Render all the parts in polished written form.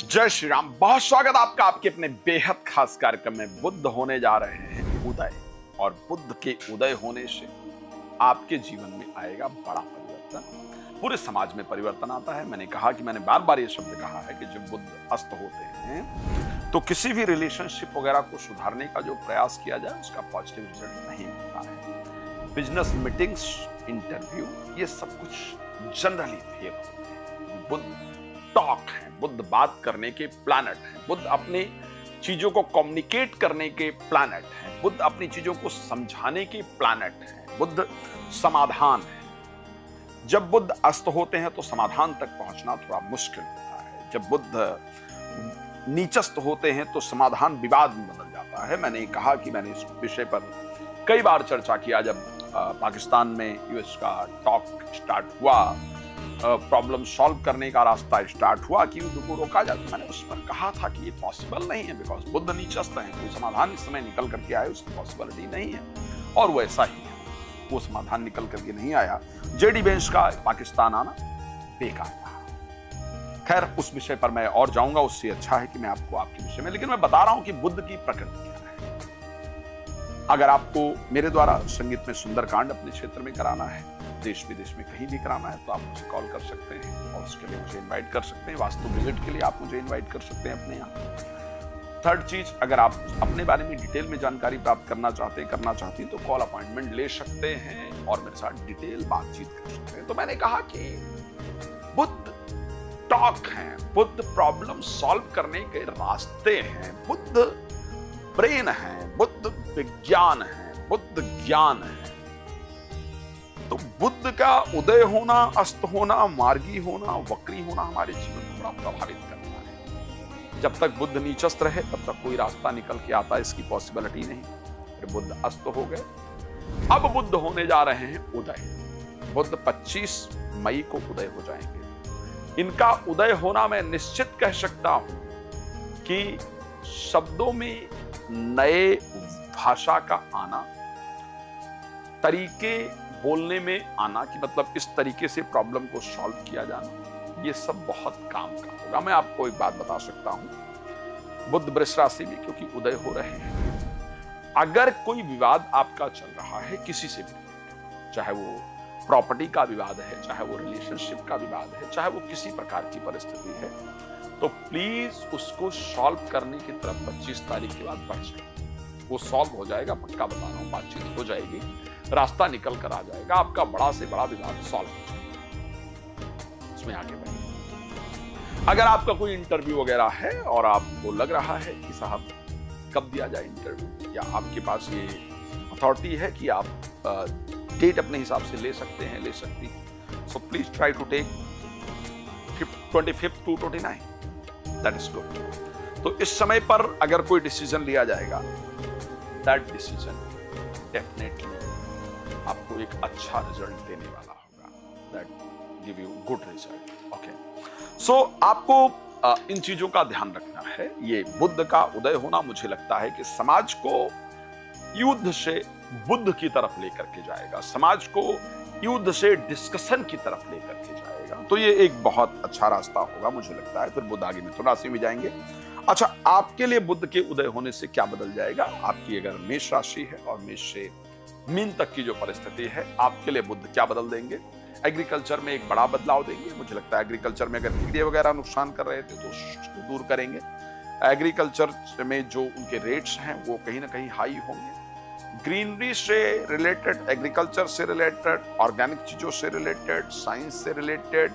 जय श्री राम। बहुत स्वागत आपका आपके अपने बेहद खास कार्यक्रम में। बुद्ध होने जा रहे हैं उदय, और बुद्ध के उदय होने से आपके जीवन में आएगा बड़ा परिवर्तन। पूरे समाज में परिवर्तन आता है। मैंने बार बार ये शब्द कहा है कि जब बुद्ध अस्त होते हैं तो किसी भी रिलेशनशिप वगैरह को सुधारने का जो प्रयास किया जाए उसका पॉजिटिव रिजल्ट नहीं मिलता है। बिजनेस मीटिंग्स, इंटरव्यू, ये सब कुछ जनरली फेल होते हैं। बुद्ध टॉक है, बुद्ध बात करने के प्लैनेट है, बुद्ध अपनी चीजों को कम्युनिकेट करने के प्लैनेट है, बुद्ध अपनी चीजों को समझाने के प्लैनेट है, बुद्ध समाधान है। जब बुद्ध अस्त होते हैं तो समाधान तक पहुंचना थोड़ा मुश्किल होता है। जब बुद्ध नीचस्त होते हैं तो समाधान विवाद में बदल जाता है। मैंने कहा कि मैंने इस विषय पर कई बार चर्चा किया। जब पाकिस्तान में यूएस का टॉक स्टार्ट हुआ, प्रॉब्लम सॉल्व करने का रास्ता स्टार्ट हुआ कि युद्ध को रोका जाए, तो मैंने उस पर कहा था कि ये पॉसिबल नहीं है, बिकॉज बुद्ध नीचस्त हैं। कोई समाधान इस समय निकल करके आए उसकी पॉसिबिलिटी नहीं है, और वो ऐसा ही है। वो समाधान निकल करके नहीं आया। जेडी वेंस का पाकिस्तान आना बेकार था। खैर, उस विषय पर मैं और जाऊंगा, उससे अच्छा है कि मैं आपको आपके विषय में, लेकिन मैं बता रहा हूं कि बुद्ध की प्रकृति क्या है। अगर आपको मेरे द्वारा संगीत में सुंदरकांड अपने क्षेत्र में कराना है, देश विदेश में कहीं भी कराना है, तो आप मुझे कॉल कर सकते हैं और उसके लिए मुझे इनवाइट कर सकते हैं। वास्तु विजिट के लिए आप मुझे इनवाइट कर सकते हैं अपने यहाँ। थर्ड चीज, अगर आप अपने बारे में डिटेल में जानकारी प्राप्त करना चाहते हैं तो कॉल अपॉइंटमेंट ले सकते हैं और मेरे साथ डिटेल बातचीत कर सकते हैं। तो मैंने कहा कि बुद्ध टॉक है, बुद्ध प्रॉब्लम सॉल्व करने के रास्ते हैं, बुद्ध ब्रेन है, बुद्ध विज्ञान है, बुद्ध ज्ञान है। तो बुद्ध का उदय होना, अस्त होना, मार्गी होना, वक्री होना हमारे जीवन को बड़ा प्रभावित करता है। जब तक बुद्ध नीचस्त रहे तब तक कोई रास्ता निकल के आता इसकी पॉसिबिलिटी नहीं। फिर बुद्ध अस्त हो गए, अब बुद्ध होने जा रहे हैं उदय। बुद्ध 25 मई को उदय हो जाएंगे। इनका उदय होना मैं निश्चित कह सकता हूं कि शब्दों में नए भाषा का आना, तरीके बोलने में आना, कि मतलब इस तरीके से प्रॉब्लम को सॉल्व किया जाना, ये सब बहुत काम का होगा। मैं आपको एक बात बता सकता हूं, बुद्ध वृष राशि में क्योंकि उदय हो रहे हैं, अगर कोई विवाद आपका चल रहा है किसी से भी, चाहे वो प्रॉपर्टी का विवाद है, चाहे वो रिलेशनशिप का विवाद है, चाहे वो किसी प्रकार की परिस्थिति है, तो प्लीज उसको सॉल्व करने की तरफ 25 तारीख के बाद बढ़ जाए। वो सॉल्व हो जाएगा, पक्का बता रहा हूं। बातचीत हो जाएगी, रास्ता निकल कर आ जाएगा, आपका बड़ा से बड़ा विवाद सॉल्व हो जाएगा। इसमें आगे बढ़िए। अगर आपका कोई इंटरव्यू वगैरह है और आपको लग रहा है कि साहब कब दिया जाए इंटरव्यू, या आपके पास ये अथॉरिटी है कि आप डेट अपने हिसाब से ले सकते हैं, ले सकती हैं, so please try to take 25 to 29, that is good. तो इस समय पर अगर कोई डिसीजन लिया जाएगा, दैट डिसीजन डेफिनेटली आपको एक अच्छा रिजल्ट देने वाला होगा, that give you good result. Okay, so आपको इन चीजों का ध्यान रखना है। ये बुद्ध का उदय होना मुझे लगता है कि समाज को युद्ध से बुद्ध की तरफ लेकर के जाएगा, समाज को युद्ध से डिस्कशन की तरफ लेकर के जाएगा। तो ये एक बहुत अच्छा रास्ता होगा मुझे लगता है। फिर बुद्ध आगे मिथुन राशि में जाएंगे। अच्छा, आपके लिए बुद्ध के उदय होने से क्या बदल जाएगा? आपकी अगर मेष राशि है और मेष से मीन तक की जो परिस्थिति है, आपके लिए बुद्ध क्या बदल देंगे? एग्रीकल्चर में एक बड़ा बदलाव देंगे। मुझे लगता है एग्रीकल्चर में अगर कीड़े वगैरह नुकसान कर रहे थे तो उसको दूर करेंगे। एग्रीकल्चर में जो उनके रेट्स हैं वो कहीं ना कहीं हाई होंगे। ग्रीनरी से रिलेटेड, एग्रीकल्चर से रिलेटेड, ऑर्गेनिक चीजों से रिलेटेड, साइंस से रिलेटेड,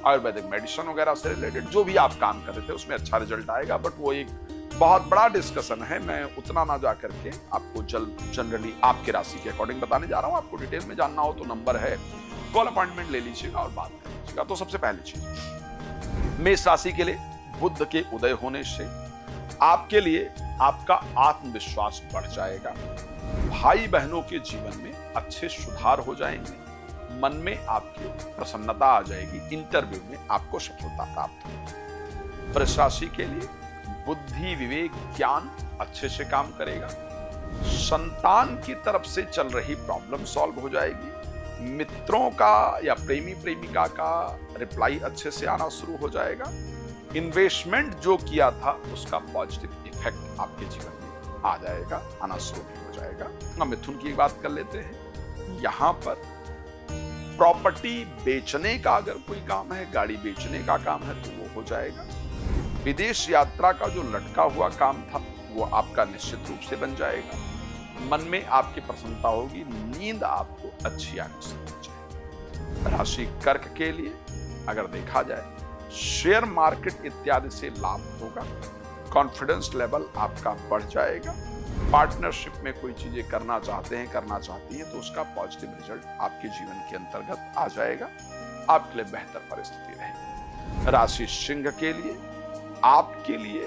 आयुर्वेदिक मेडिसिन वगैरह से रिलेटेड जो भी आप काम कर रहे थे उसमें अच्छा रिजल्ट आएगा। बट वो एक बहुत बड़ा डिस्कशन है, मैं उतना ना जा करके आपको जनरली आपके राशि के अकॉर्डिंग बताने जा रहा हूं। आपको डिटेल में जानना हो तो नंबर है, कॉल अपॉइंटमेंट ले लीजिएगा और बात कर लीजिएगा। तो सबसे पहली चीज, मेष राशि के लिए बुद्ध के उदय होने से आपके लिए आपका आत्मविश्वास बढ़ जाएगा। भाई बहनों के जीवन में अच्छे सुधार हो जाएंगे, मन में आपकी प्रसन्नता आ जाएगी, इंटरव्यू में आपको सफलता प्राप्त होगी। वृष राशि के लिए बुद्धि, विवेक, ज्ञान अच्छे से काम करेगा। संतान की तरफ से चल रही प्रॉब्लम सॉल्व हो जाएगी। मित्रों का या प्रेमी प्रेमिका का रिप्लाई अच्छे से आना शुरू हो जाएगा। इन्वेस्टमेंट जो किया था उसका पॉजिटिव इफेक्ट आपके जीवन में आ जाएगा, आना शुरू भी हो जाएगा। हम मिथुन की बात कर लेते हैं। यहाँ पर प्रॉपर्टी बेचने का अगर कोई काम है, गाड़ी बेचने का काम है, तो वो हो जाएगा। विदेश यात्रा का जो लटका हुआ काम था वो आपका निश्चित रूप से बन जाएगा। मन में आपकी प्रसन्नता होगी, नींद आपको अच्छी आने से हो जाएगी। राशि कर्क के लिए अगर देखा जाए, शेयर मार्केट इत्यादि से लाभ होगा, कॉन्फिडेंस लेवल आपका बढ़ जाएगा। पार्टनरशिप में कोई चीजें करना चाहते हैं, करना चाहती हैं, तो उसका पॉजिटिव रिजल्ट आपके जीवन के अंतर्गत आ जाएगा। आपके लिए बेहतर परिस्थिति रहेगी। राशि सिंह के लिए आपके लिए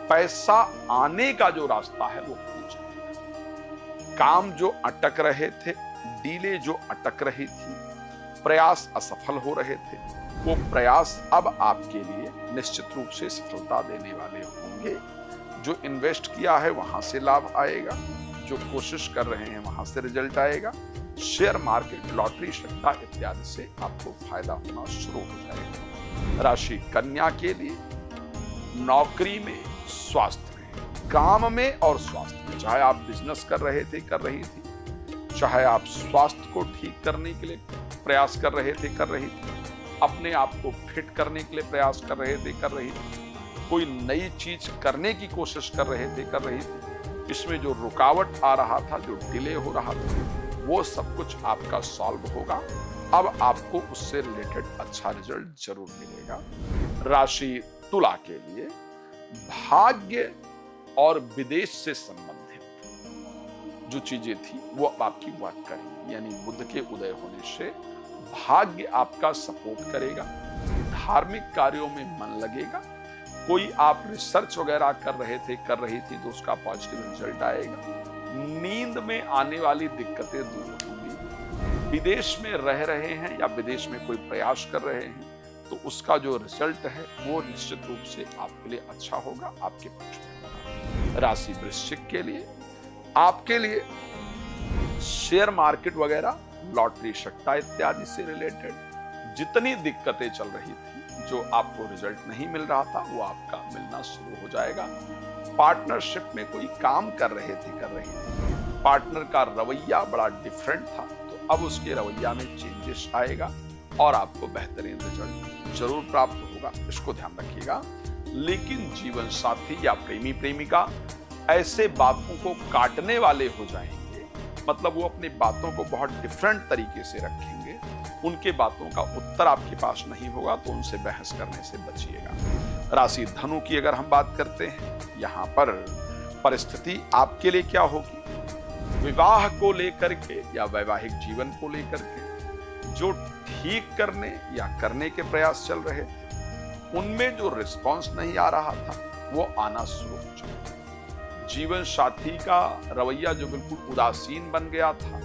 पैसा आने का जो रास्ता है वो खुल जाएगा। काम जो अटक रहे थे, डीले जो अटक रही थी, प्रयास असफल हो रहे थे, वो प्रयास अब आपके लिए निश्चित रूप से सफलता देने वाले होंगे। जो इन्वेस्ट किया है वहां से लाभ आएगा, जो कोशिश कर रहे हैं वहां से रिजल्ट आएगा। शेयर मार्केट, लॉटरी, सट्टा इत्यादि से आपको फायदा होना शुरू हो जाएगा। राशि कन्या के लिए नौकरी में, स्वास्थ्य में, काम में और स्वास्थ्य में, चाहे आप बिजनेस कर रहे थे, कर रही थी, चाहे आप स्वास्थ्य को ठीक करने के लिए प्रयास कर रहे थे, कर रही थी, अपने आप को फिट करने के लिए प्रयास कर रहे थे, कर रही थी, कोई नई चीज करने की कोशिश कर रहे थे, कर रही थी, इसमें जो रुकावट आ रहा था, जो डिले हो रहा था, वो सब कुछ आपका सॉल्व होगा। अब आपको उससे रिलेटेड अच्छा रिजल्ट जरूर मिलेगा। राशि तुला के लिए भाग्य और विदेश से संबंधित जो चीजें थी वो अब आपकी वर्क करेंगी, यानी बुध के उदय होने से भाग्य आपका सपोर्ट करेगा। धार्मिक कार्यों में मन लगेगा। कोई आप रिसर्च वगैरह कर रहे थे, कर रही थी, तो उसका पॉजिटिव रिजल्ट आएगा। नींद में आने वाली दिक्कतें दूर होंगी। विदेश में रह रहे हैं या विदेश में कोई प्रयास कर रहे हैं, तो उसका जो रिजल्ट है वो निश्चित रूप से आपके लिए अच्छा होगा, आपके पक्ष में होगा। राशि वृश्चिक के लिए आपके लिए शेयर मार्केट वगैरह, लॉटरी, सट्टा इत्यादि से रिलेटेड जितनी दिक्कतें चल रही थी, जो आपको रिजल्ट नहीं मिल रहा था, वो आपका मिलना शुरू हो जाएगा। पार्टनरशिप में कोई काम कर रहे थे, कर रही थी, पार्टनर का रवैया बड़ा डिफरेंट था, तो अब उसके रवैया में चेंजेस आएगा और आपको बेहतरीन रिजल्ट जरूर प्राप्त होगा। इसको ध्यान रखिएगा। लेकिन जीवन साथी या प्रेमी प्रेमिका ऐसे बातों को काटने वाले हो जाएंगे, मतलब वो अपनी बातों को बहुत डिफरेंट तरीके से रखेंगे, उनके बातों का उत्तर आपके पास नहीं होगा, तो उनसे बहस करने से बचिएगा। राशि धनु की अगर हम बात करते हैं, यहाँ पर परिस्थिति आपके लिए क्या होगी, विवाह को लेकर के या वैवाहिक जीवन को लेकर के जो ठीक करने या करने के प्रयास चल रहे थे, उनमें जो रिस्पॉन्स नहीं आ रहा था वो आना शुरू हो जाएगा। जीवन साथी का रवैया जो बिल्कुल उदासीन बन गया था,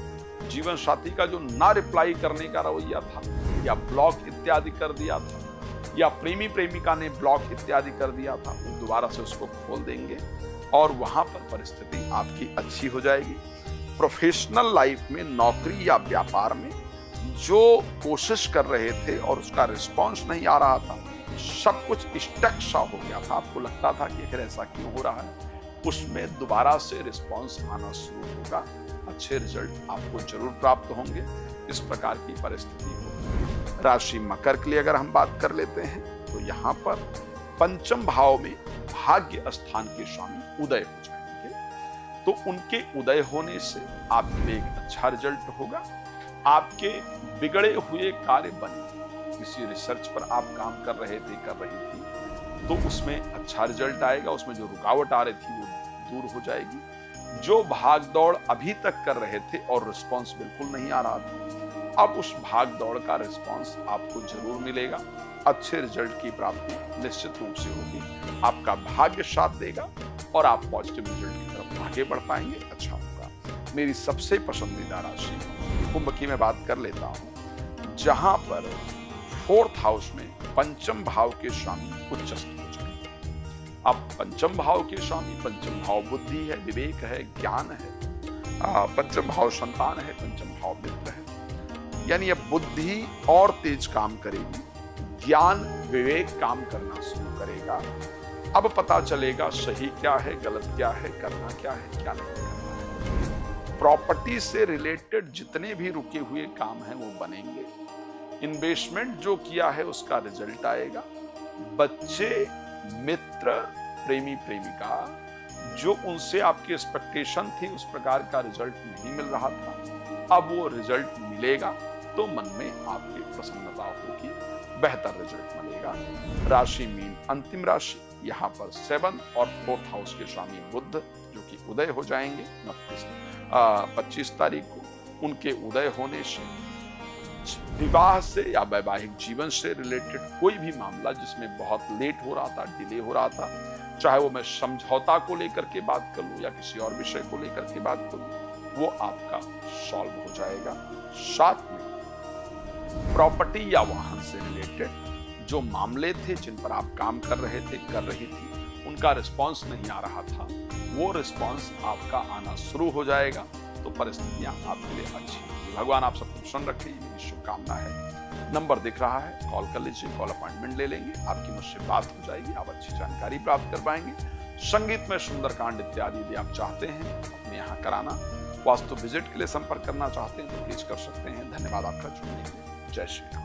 जीवन साथी का जो ना रिप्लाई करने का रवैया था या ब्लॉक इत्यादि कर दिया था, या प्रेमी प्रेमिका ने ब्लॉक इत्यादि कर दिया था, वो दोबारा से उसको खोल देंगे और वहां पर परिस्थिति आपकी अच्छी हो जाएगी। प्रोफेशनल लाइफ में, नौकरी या व्यापार में जो कोशिश कर रहे थे और उसका रिस्पॉन्स नहीं आ रहा था, सब कुछ स्टक सा हो गया था, आपको लगता था कि आखिर ऐसा क्यों हो रहा है, उसमें दोबारा से रिस्पॉन्स आना शुरू होगा। अच्छे रिजल्ट आपको जरूर प्राप्त होंगे। इस प्रकार की परिस्थिति होगी। राशि मकर के लिए अगर हम बात कर लेते हैं, तो यहाँ पर पंचम भाव में भाग्य स्थान के स्वामी उदय हो जाएंगे, तो उनके उदय होने से आपके लिए एक अच्छा रिजल्ट होगा। आपके बिगड़े हुए कार्य बने, किसी रिसर्च पर आप काम कर रहे थे, कर रही थी, तो उसमें अच्छा रिजल्ट आएगा। उसमें जो रुकावट आ रही थी वो दूर हो जाएगी। जो भाग दौड़ अभी तक कर रहे थे और रिस्पॉन्स बिल्कुल नहीं आ रहा था, अब उस भाग दौड़ का रिस्पॉन्स आपको जरूर मिलेगा। अच्छे रिजल्ट की प्राप्ति निश्चित रूप से होगी। आपका भाग्य साथ देगा और आप पॉजिटिव रिजल्ट की तरफ आगे बढ़ पाएंगे। अच्छा होगा। मेरी सबसे पसंदीदा राशि कुंभ की मैं बात कर लेता हूं, जहां पर 4th हाउस में पंचम भाव के स्वामी उच्चस्थ हो जाएंगे। अब पंचम भाव के स्वामी, पंचम भाव बुद्धि है, विवेक है, ज्ञान है, पंचम भाव संतान है, पंचम भाव मित्र है, यानी अब बुद्धि और तेज काम करेगी, ज्ञान विवेक काम करना शुरू करेगा। अब पता चलेगा सही क्या है, गलत क्या है, करना क्या है, क्या नहीं करना है। प्रॉपर्टी से रिलेटेड जितने भी रुके हुए काम हैं वो बनेंगे। इन्वेस्टमेंट जो किया है उसका रिजल्ट आएगा। बच्चे, मित्र, प्रेमी प्रेमिका जो उनसे आपकी एक्सपेक्टेशन थी उस प्रकार का रिजल्ट नहीं मिल रहा था, अब वो रिजल्ट मिलेगा तो मन में आपकी प्रसन्नता होगी, बेहतर रिजल्ट मिलेगा। राशि मीन अंतिम राशि, यहाँ पर 7 और 4th हाउस के स्वामी बुध जो कि उदय हो जाएंगे 25 तारीख को। उनके उदय होने से विवाह से या वैवाहिक जीवन से रिलेटेड कोई भी मामला जिसमें बहुत लेट हो रहा था, डिले हो रहा था, चाहे वो मैं समझौता को लेकर के बात करूं या किसी और विषय को लेकर के बात करूं, वो आपका सॉल्व हो जाएगा। साथ में प्रॉपर्टी या वाहन से रिलेटेड जो मामले थे जिन पर आप काम कर रहे थे, कर रही थी, उनका रिस्पांस नहीं आ रहा था, वो रिस्पांस आपका आना शुरू हो जाएगा। तो परिस्थितियां आपके लिए अच्छी होंगी। भगवान आप सबको प्रसन्न रखे, मेरी शुभकामना है। नंबर दिख रहा है, कॉल कर लीजिए, कॉल अपॉइंटमेंट ले लेंगे, आपकी मुझसे बात हो जाएगी, आप अच्छी जानकारी प्राप्त कर पाएंगे। संगीत में सुंदरकांड इत्यादि यदि आप चाहते हैं अपने यहाँ कराना, वास्तु विजिट के लिए संपर्क करना चाहते हैं तो प्लीज कर सकते हैं। धन्यवाद आपका जुड़ने के लिए। जय श्री राम।